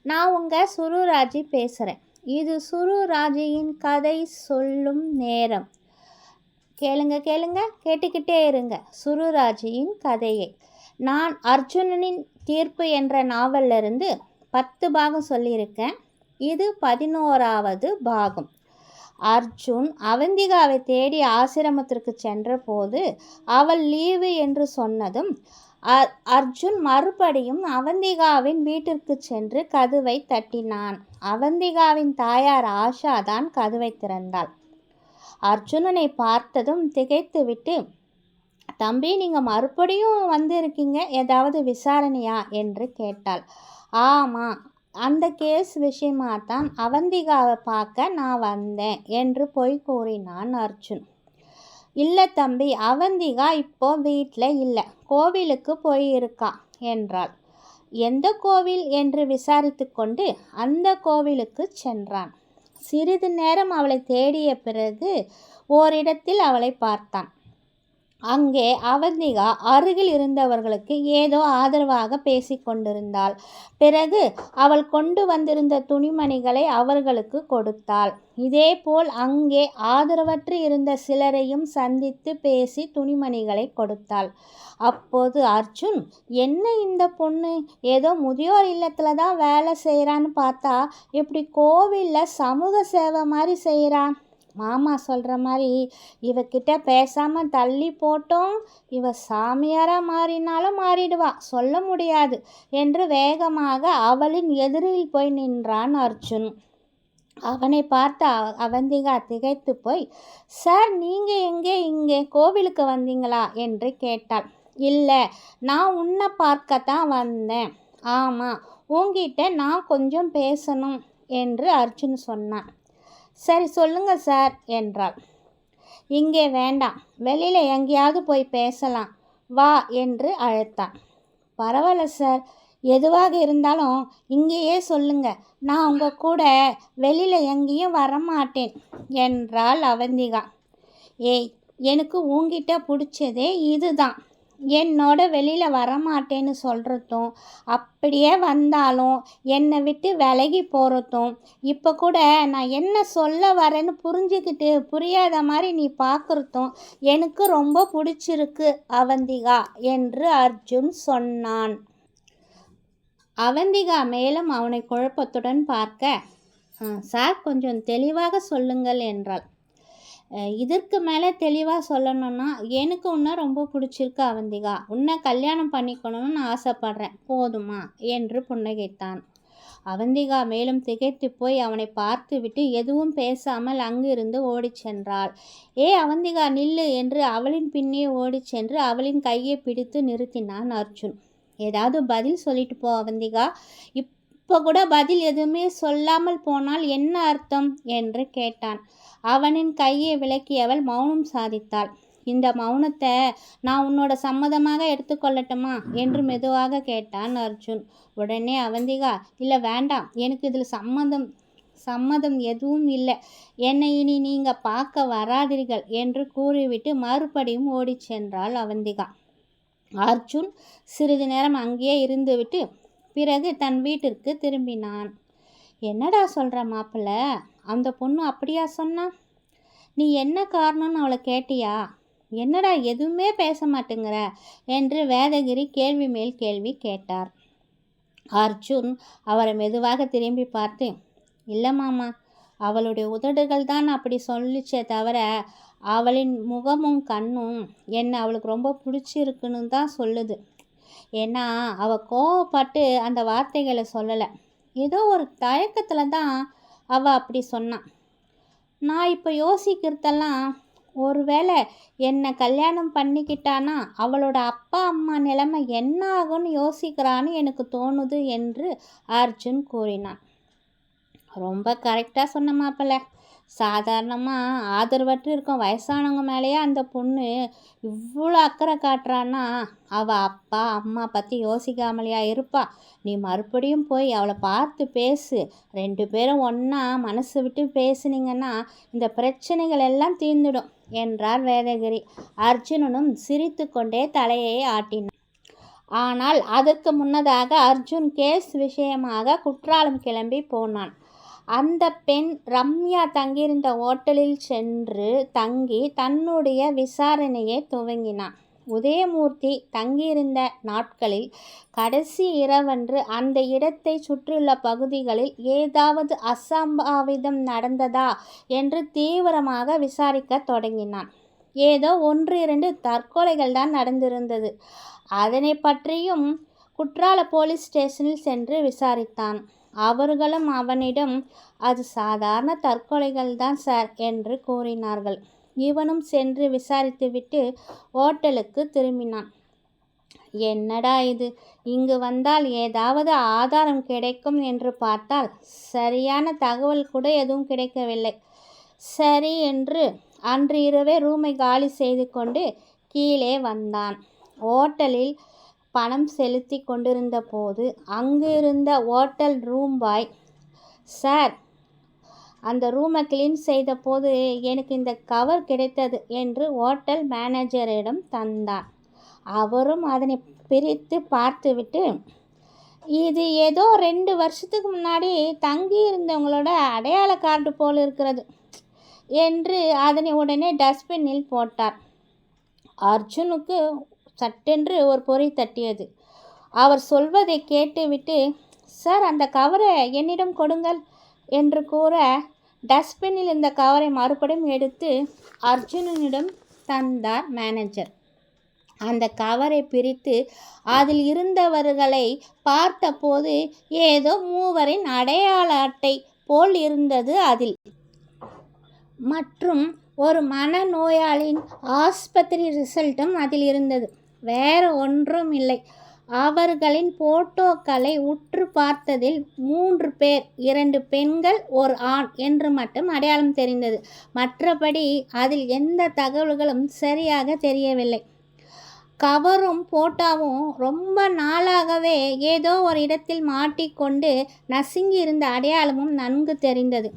நான் உங்கள் சுருராஜி பேசுகிறேன். இது சுருராஜியின் கதை சொல்லும் நேரம். கேளுங்க கேளுங்க, கேட்டுக்கிட்டே இருங்க சுருராஜியின் கதையை. நான் அர்ஜுனனின் தீர்ப்பு என்ற நாவலிருந்து 10 பாகம் சொல்லியிருக்கேன். இது 11வது பாகம். அர்ஜுன் அவந்திகாவை தேடி ஆசிரமத்திற்கு சென்றபோது அவள் லீவு என்று சொன்னதும் அர்ஜுன் மறுபடியும் அவந்திகாவின் வீட்டிற்கு சென்று கதவை தட்டினான். அவந்திகாவின் தாயார் ஆஷா தான் கதவை திறந்தாள். அர்ஜுனனை பார்த்ததும் திகைத்துவிட்டு, தம்பி, நீங்கள் மறுபடியும் வந்திருக்கீங்க, ஏதாவது விசாரணையா என்று கேட்டாள். ஆமாம், அந்த கேஸ் விஷயமாகத்தான் அவந்திகாவை பார்க்க நான் வந்தேன் என்று பொய் கூறினான் அர்ஜுன். இல்லை தம்பி, அவந்திகா இப்போ வீட்டில் இல்லை, கோவிலுக்கு போயிருக்கா என்றாள். எந்த கோவில் என்று விசாரித்து கொண்டு அந்த கோவிலுக்கு சென்றான். சிறிது நேரம் அவளை தேடிய பிறகு ஓரிடத்தில் அவளை பார்த்தான். அங்கே அவந்திகா அருகில் இருந்தவர்களுக்கு ஏதோ ஆதரவாக பேசி கொண்டிருந்தாள். பிறகு அவள் கொண்டு வந்திருந்த துணிமணிகளை அவர்களுக்கு கொடுத்தாள். இதேபோல் அங்கே ஆதரவற்று இருந்த சிலரையும் சந்தித்து பேசி துணிமணிகளை கொடுத்தாள். அப்போது அர்ஜுன், என்ன இந்த பொண்ணு ஏதோ முதியோர் இல்லத்தில் தான் வேலை செய்கிறான்னு பார்த்தா இப்படி கோவிலில் சமூக சேவை மாதிரி செய்கிறான். மாமா சொல்கிற மாதிரி இவக்கிட்ட பேசாமல் தள்ளி போட்டோம், இவ சாமியாராக மாறினாலும் மாறிடுவா, சொல்ல முடியாது என்று வேகமாக அவளின் எதிரில் போய் நின்றான் அர்ஜுன். அவனை பார்த்து அவந்திகா திகைத்து போய், சார், நீங்கள் எங்கே இங்கே கோவிலுக்கு வந்தீங்களா என்று கேட்டாள். இல்லை, நான் உன்னை பார்க்கத்தான் வந்தேன். ஆமாம், உங்ககிட்ட நான் கொஞ்சம் பேசணும் என்று அர்ஜுன் சொன்னான். சரி, சொல்லுங்க சார் என்றாள். இங்கே வேண்டாம், வெளியில் எங்கேயாவது போய் பேசலாம், வா என்று அழைத்தான். பரவாயில்ல சார், எதுவாக இருந்தாலும் இங்கேயே சொல்லுங்க, நான் உங்கள் கூட வெளியில் எங்கேயும் வரமாட்டேன் என்றாள் அவந்திகா. ஏய், எனக்கு உங்ககிட்ட பிடிச்சதே இதுதான். என்னோட வெளியில் வரமாட்டேன்னு சொல்கிறதும், அப்படியே வந்தாலும் என்னை விட்டு விலகி போகிறதும், இப்போ கூட நான் என்ன சொல்ல வரேன்னு புரிஞ்சுக்கிட்டு புரியாத மாதிரி நீ பார்க்குறதும் எனக்கு ரொம்ப பிடிச்சிருக்கு அவந்திகா என்று அர்ஜுன் சொன்னான். அவந்திகா மேலும் அவனை குழப்பத்துடன் பார்க்க, சார், கொஞ்சம் தெளிவாக சொல்லுங்கள் என்றாள். இதற்கு மேலே தெளிவாக சொல்லணும்னா, எனக்கு உன்னை ரொம்ப பிடிச்சிருக்கு அவந்திகா, உன்னை கல்யாணம் பண்ணிக்கணும்னு ஆசைப்படுறேன், போதுமா என்று புன்னகைத்தான். அவந்திகா மேலும் திகைத்து போய் அவனை பார்த்து விட்டு எதுவும் பேசாமல் அங்கிருந்து ஓடி சென்றாள். ஏ அவந்திகா, நில்லு என்று அவளின் பின்னே ஓடி சென்று அவளின் கையை பிடித்து நிறுத்தினான் அர்ஜுன். ஏதாவது பதில் சொல்லிட்டு போ அவந்திகா, இப்போ கூட பதில் எதுவுமே சொல்லாமல் போனால் என்ன அர்த்தம் என்று கேட்டான். அவனின் கையை விலக்கியவள் மௌனம் சாதித்தாள். இந்த மௌனத்தை நான் உன்னோட சம்மதமாக எடுத்துக்கொள்ளட்டுமா என்று மெதுவாக கேட்டான் அர்ஜுன். உடனே அவந்திகா, இல்லை வேண்டாம், எனக்கு இதில் சம்மதம் எதுவும் இல்லை, என்னை இனி நீங்கள் பார்க்க வராதீர்கள் என்று கூறிவிட்டு மறுபடியும் ஓடி சென்றாள் அவந்திகா. அர்ஜுன் சிறிது நேரம் அங்கேயே இருந்துவிட்டு பிறகு தன் வீட்டிற்கு திரும்பினான். என்னடா சொல்கிற மாப்பிள்ளை, அந்த பொண்ணு அப்படியா சொன்னா? நீ என்ன காரணம்னு அவளை கேட்டியா? என்னடா எதுவுமே பேச மாட்டேங்கிற என்று வேதகிரி கேள்வி மேல் கேள்வி கேட்டார். அர்ஜுன் அவரை மெதுவாக திரும்பி பார்த்து, இல்லை மாமா, அவளுடைய உதடுகள் தான் அப்படி சொல்லிச்சே தவிர அவளின் முகமும் கண்ணும் என்னை அவளுக்கு ரொம்ப பிடிச்சிருக்குன்னு தான் சொல்லுது. ஏன்னா அவள் கோவப்பட்டு அந்த வார்த்தைகளை சொல்லலை, ஏதோ ஒரு தயக்கத்தில் தான் அவள் அப்படி சொன்னான். நான் இப்போ யோசிக்கிறதெல்லாம், ஒருவேளை என்னை கல்யாணம் பண்ணிக்கிட்டானா அவளோட அப்பா அம்மா நிலைமை என்ன ஆகும்னு யோசிக்கிறான்னு எனக்கு தோணுது என்று அர்ஜுன் கூறினான். ரொம்ப கரெக்டாக சொன்ன மாப்பிள்ள. சாதாரணமாக ஆதரவற்று இருக்கும் வயசானவங்க மேலேயே அந்த பொண்ணு இவ்வளோ அக்கறை காட்டுறான்னா அவள் அப்பா அம்மா பற்றி யோசிக்காமலையா இருப்பா? நீ மறுபடியும் போய் அவளை பார்த்து பேசு, 2 பேரும் ஒன்றா மனசு விட்டு பேசுனீங்கன்னா இந்த பிரச்சனைகள் எல்லாம் தீர்ந்துடும் என்றார் வேதகிரி. அர்ஜுனனும் சிரித்து கொண்டே தலையை ஆட்டினான். ஆனால் அதற்கு முன்னதாக அர்ஜுன் கேஸ் விஷயமாக குற்றாலம் கிளம்பி போனான். அந்த பெண் ரம்யா தங்கியிருந்த ஓட்டலில் சென்று தங்கி தன்னுடைய விசாரணையை துவங்கினான். உதயமூர்த்தி தங்கியிருந்த நாட்களில் கடைசி இரவன்று அந்த இடத்தை சுற்றியுள்ள பகுதிகளில் ஏதாவது அசம்பாவிதம் நடந்ததா என்று தீவிரமாக விசாரிக்க தொடங்கினான். ஏதோ 1-2 தற்கொலைகள் தான் நடந்திருந்தது. அதனை பற்றியும் குற்றால போலீஸ் ஸ்டேஷனில் சென்று விசாரித்தான். அவர்களும் அவனிடம் அது சாதாரண தற்கொலைகள் தான் சார் என்று கூறினார்கள். இவனும் சென்று விசாரித்துவிட்டு ஓட்டலுக்கு திரும்பினான். என்னடா இது, இங்கு வந்தால் ஏதாவது ஆதாரம் கிடைக்கும் என்று பார்த்தால் சரியான தகவல் கூட எதுவும் கிடைக்கவில்லை. சரி என்று அன்று இரவே ரூமை காலி செய்து கொண்டு கீழே வந்தான். ஓட்டலில் பணம் செலுத்தி கொண்டிருந்த போது அங்கு இருந்த ஓட்டல் ரூம் பாய், சார், அந்த ரூமை கிளீன் செய்த போது எனக்கு இந்த கவர் கிடைத்தது என்று ஓட்டல் மேனேஜரிடம் தந்தார். அவரும் அதனை பிரித்து பார்த்துவிட்டு, இது ஏதோ 2 வருஷத்துக்கு முன்னாடி தங்கி இருந்தவங்களோட அடையாள கார்டு போல் இருக்கிறது என்று அதனை உடனே டஸ்ட்பினில் போட்டார். அர்ஜுனுக்கு சட்டென்று ஒரு பொறி தட்டியது. அவர் சொல்வதை கேட்டுவிட்டு, சார், அந்த கவரை என்னிடம் கொடுங்கள் என்று கூற டஸ்ட்பினில் இந்த கவரை மறுபடியும் எடுத்து அர்ஜுனனிடம் தந்தார் மேனேஜர். அந்த கவரை பிரித்து அதில் இருந்தவர்களை பார்த்தபோது ஏதோ 3 அடையாள அட்டை போல் இருந்தது அதில். மற்றும் ஒரு மனநோயாளியின் ஆஸ்பத்திரி ரிசல்ட்டும் அதில் இருந்தது. வேறு ஒன்றும் இல்லை. அவர்களின் போட்டோக்களை உற்று பார்த்ததில் 3 பேர், 2 பெண்கள், 1 ஆண் என்று மட்டும் அடையாளம் தெரிந்தது. மற்றபடி அதில் எந்த தகவல்களும் சரியாக தெரியவில்லை. கவரும் போட்டோவும் ரொம்ப நாளாகவே ஏதோ ஒரு இடத்தில் மாட்டிக்கொண்டு நசுங்கி இருந்த அடையாளமும் நன்கு தெரிந்தது.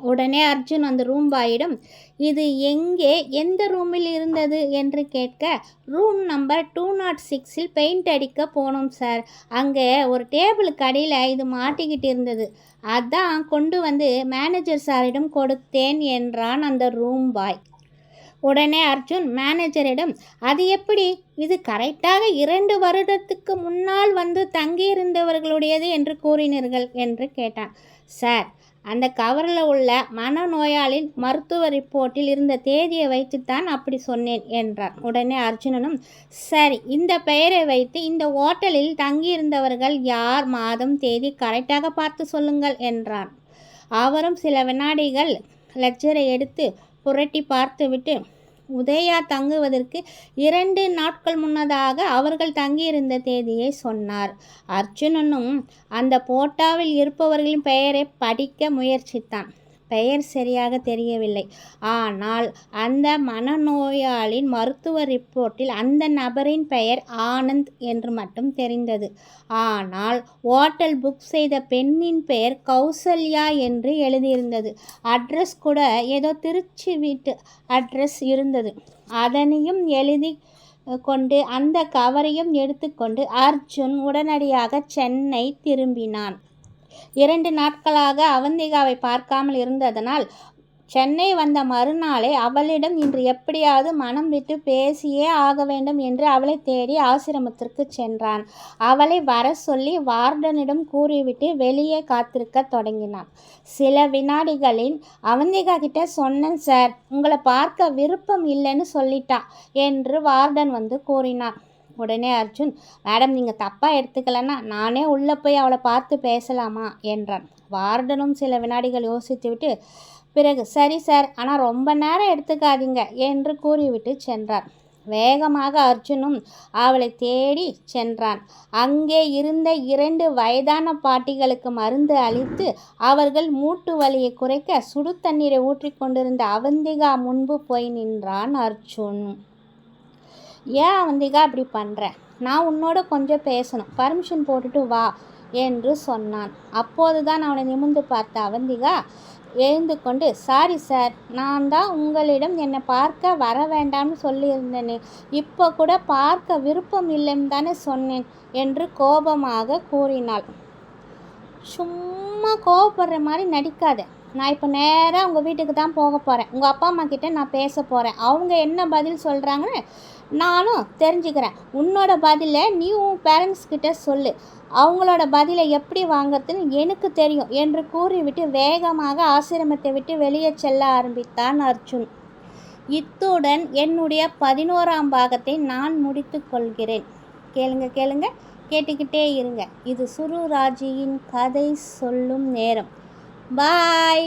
உடனே அர்ஜுன் அந்த ரூம் பாயிடம், இது எங்கே, எந்த ரூமில் இருந்தது என்று கேட்க, ரூம் நம்பர் 206இல் பெயிண்ட் அடிக்க போனோம் சார். அங்கே ஒரு டேபிளுக்கு அடியில் இது மாட்டிக்கிட்டு இருந்தது. அதான் கொண்டு வந்து மேனேஜர் சாரிடம் கொடுத்தேன் என்றான் அந்த ரூம் பாய். உடனே அர்ஜுன் மேனேஜரிடம், அது எப்படி, இது கரெக்டாக 2 வருடத்துக்கு முன்னால் வந்து தங்கியிருந்தவர்களுடையது என்று கூறினீர்கள் என்று கேட்டான். சார், அந்த கவரில் உள்ள மனநோயாளின் மருத்துவ ரிப்போர்ட்டில் இருந்த தேதியை வைத்துத்தான் அப்படி சொன்னேன் என்றார். உடனே அர்ஜுனனும், சரி, இந்த பெயரை வைத்து இந்த ஓட்டலில் தங்கியிருந்தவர்கள் யார், மாதம், தேதி கரெக்டாக பார்த்து சொல்லுங்கள் என்றான். அவரும் சில வினாடிகள் லெட்ஜரை எடுத்து புரட்டி பார்த்துவிட்டு, உதயா தங்குவதற்கு 2 நாட்கள் முன்னதாக அவர்கள் தங்கியிருந்த தேதியை சொன்னார். அர்ஜுனனும் அந்த போட்டோவில் இருப்பவர்களின் பெயரை படிக்க முயற்சித்தான். பெயர் சரியாக தெரியவில்லை. ஆனால் அந்த மனநோயாளின் மருத்துவ ரிப்போர்ட்டில் அந்த நபரின் பெயர் ஆனந்த் என்று மட்டும் தெரிந்தது. ஆனால் ஓட்டல் புக் செய்த பெண்ணின் பெயர் கௌசல்யா என்று எழுதியிருந்தது. அட்ரஸ் கூட ஏதோ திருச்சி வீட்டு அட்ரஸ் இருந்தது. அதனையும் எழுதி கொண்டு அந்த கவரையும் எடுத்துக்கொண்டு அர்ஜுன் உடனடியாக சென்னை திரும்பினான். 2 நாட்களாக அவந்திகாவை பார்க்காமல் இருந்ததனால் சென்னை வந்த மறுநாளே அவளிடம் இன்று எப்படியாவது மனம் விட்டு பேசியே ஆக வேண்டும் என்று அவளை தேடி ஆசிரமத்திற்கு சென்றான். அவளை வர சொல்லி வார்டனிடம் கூறிவிட்டு வெளியே காத்திருக்க தொடங்கினான். சில வினாடிகளில், அவந்திகா கிட்ட சொன்னேன் சார், உங்களை பார்க்க விருப்பம் இல்லைன்னு சொல்லிட்டா என்று வார்டன் வந்து கூறினார். உடனே அர்ஜுன், மேடம், நீங்கள் தப்பாக எடுத்துக்கலன்னா நானே உள்ளே போய் அவளை பார்த்து பேசலாமா என்றான். வார்டனும் சில வினாடிகள் யோசித்துவிட்டு பிறகு, சரி சார், ஆனால் ரொம்ப நேரம் எடுத்துக்காதீங்க என்று கூறிவிட்டு சென்றார். வேகமாக அர்ஜுனும் அவளை தேடி சென்றான். அங்கே இருந்த 2 வயதான பாட்டிகளுக்கு மருந்து அளித்து அவர்கள் மூட்டு வலியை குறைக்க சுடு தண்ணீரை ஊற்றி கொண்டிருந்த அவந்திகா முன்பு போய் நின்றான் அர்ஜுன். ஏன் அவந்திகா இப்படி பண்ணுற? நான் உன்னோட கொஞ்சம் பேசணும், பர்மிஷன் போட்டுட்டு வா என்று சொன்னான். அப்போதுதான் அவனை நிமிர்ந்து பார்த்த அவந்திகா எழுந்து கொண்டு, சாரி சார், நான் தான் உங்களிடம் என்னை பார்க்க வர வேண்டாம்னு சொல்லியிருந்தேனே, இப்போ கூட பார்க்க விருப்பம் இல்லைன்னு தானே சொன்னேன் என்று கோபமாக கூறினாள். சும்மா கோவப்படுற மாதிரி நடிக்காத. நான் இப்போ நேராக உங்கள் வீட்டுக்கு தான் போக போகிறேன். உங்கள் அப்பா அம்மா கிட்டே நான் பேச போகிறேன். அவங்க என்ன பதில் சொல்கிறாங்கன்னு நானும் தெரிஞ்சுக்கிறேன். உன்னோட பதிலை நீ உன் பேரண்ட்ஸ் கிட்ட சொல்லு. அவங்களோட பதிலை எப்படி வாங்கிறதுன்னு எனக்கு தெரியும் என்று கூறிவிட்டு வேகமாக ஆசிரமத்தை விட்டு வெளியே செல்ல ஆரம்பித்தான் அர்ஜுன். இத்துடன் என்னுடைய 11ஆம் பாகத்தை நான் முடித்து கொள்கிறேன். கேளுங்க, கேட்டுக்கிட்டே இருங்க. இது சுரு ராஜியின் கதை சொல்லும் நேரம். பாய்.